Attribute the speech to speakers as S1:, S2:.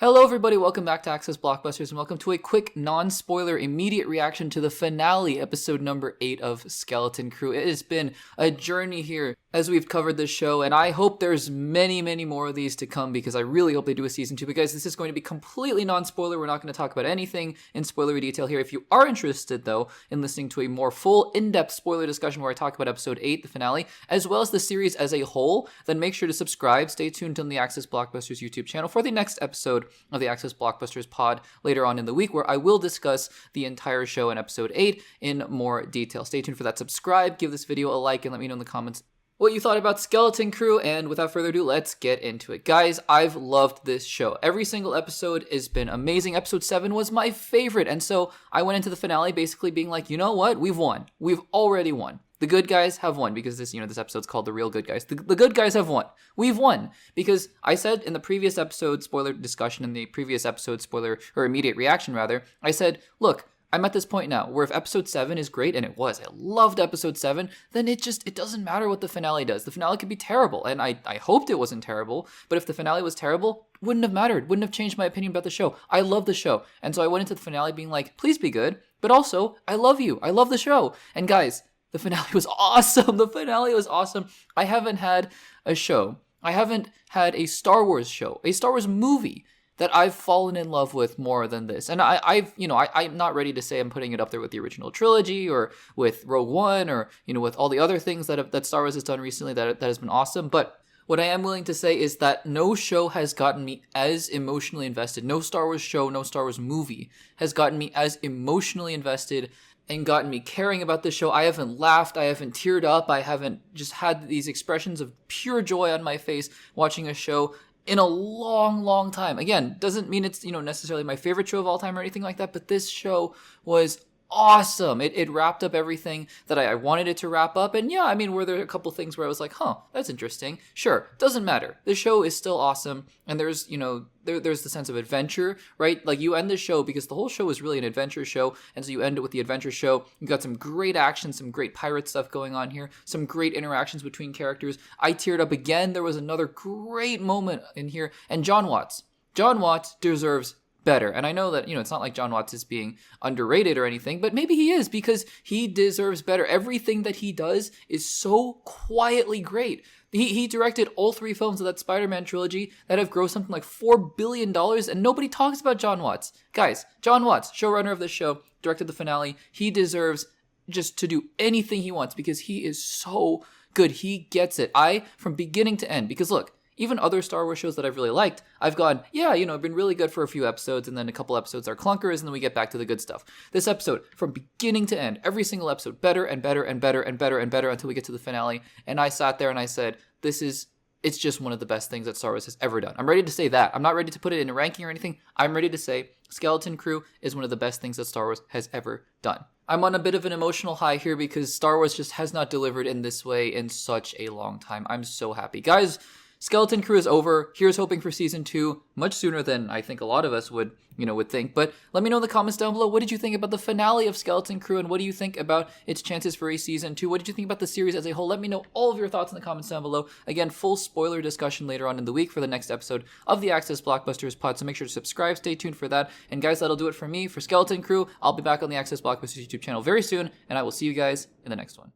S1: Hello everybody, welcome back to Access Blockbusters and welcome to a quick non-spoiler immediate reaction to the finale, episode number 8 of Skeleton Crew. It has been a journey here as we've covered this show, and I hope there's many more of these to come because I really hope they do a season 2 because this is going to be completely non-spoiler. We're not going to talk about anything in spoilery detail here. If you are interested though in listening to a more full in-depth spoiler discussion where I talk about episode 8, the finale, as well as the series as a whole, then make sure to subscribe. Stay tuned on the Access Blockbusters YouTube channel for the next episode of the Access Blockbusters pod later on in the week, where I will discuss the entire show in episode 8 in more detail. Stay tuned for that. Subscribe, give this video a like, and let me know in the comments what you thought about Skeleton Crew, and without further ado, let's get into it. Guys, I've loved this show. Every single episode has been amazing. Episode 7 was my favorite, and so I went into the finale basically being like, you know what? We've won. We've already won. The good guys have won because this episode's called The Real Good Guys. The good guys have won. We've won because I said in the previous episode, spoiler discussion, in the previous episode, spoiler, or immediate reaction rather, I said, look, I'm at this point now where if episode 7 is great, and it was, I loved episode 7, then it doesn't matter what the finale does. The finale could be terrible, and I hoped it wasn't terrible, but if the finale was terrible, wouldn't have mattered, wouldn't have changed my opinion about the show. I love the show, and so I went into the finale being like, please be good, but also, I love you, I love the show. And guys, the finale was awesome. The finale was awesome. I haven't had a show. I haven't had a Star Wars show, a Star Wars movie that I've fallen in love with more than this. And I'm not ready to say I'm putting it up there with the original trilogy or with Rogue One or, with all the other things that Star Wars has done recently that has been awesome. But what I am willing to say is that no show has gotten me as emotionally invested. No Star Wars show, no Star Wars movie has gotten me as emotionally invested and gotten me caring about this show. I haven't laughed, I haven't teared up, I haven't just had these expressions of pure joy on my face watching a show in a long time. Again, doesn't mean it's, necessarily my favorite show of all time or anything like that, but this show was awesome. It wrapped up everything that I wanted it to wrap up. And yeah, were there a couple things where I was like, that's interesting? Sure, doesn't matter. The show is still awesome. And there's, there's the sense of adventure, right? Like you end the show because the whole show is really an adventure show. And so you end it with the adventure show. You got some great action, some great pirate stuff going on here, some great interactions between characters. I teared up again. There was another great moment in here. And John Watts deserves better. And I know that, it's not like John Watts is being underrated or anything, but maybe he is because he deserves better. Everything that he does is so quietly great. He directed all 3 films of that Spider-Man trilogy that have grossed something like $4 billion, and nobody talks about John Watts. Guys, John Watts, showrunner of this show, directed the finale. He deserves just to do anything he wants because he is so good. He gets it. From beginning to end, because look, even other Star Wars shows that I've really liked, I've gone, been really good for a few episodes, and then a couple episodes are clunkers, and then we get back to the good stuff. This episode, from beginning to end, every single episode, better and better and better and better and better until we get to the finale. And I sat there and I said, it's just one of the best things that Star Wars has ever done. I'm ready to say that. I'm not ready to put it in a ranking or anything. I'm ready to say Skeleton Crew is one of the best things that Star Wars has ever done. I'm on a bit of an emotional high here because Star Wars just has not delivered in this way in such a long time. I'm so happy. Guys, Skeleton Crew is over. Here's hoping for season 2 much sooner than I think a lot of us would think. But let me know in the comments down below, what did you think about the finale of Skeleton Crew, and what do you think about its chances for a season 2? What did you think about the series as a whole? Let me know all of your thoughts in the comments down below. Again, full spoiler discussion later on in the week for the next episode of the Access Blockbusters pod, so make sure to subscribe, stay tuned for that. And guys, that'll do it for me for Skeleton Crew. I'll be back on the Access Blockbusters YouTube channel very soon, and I will see you guys in the next one.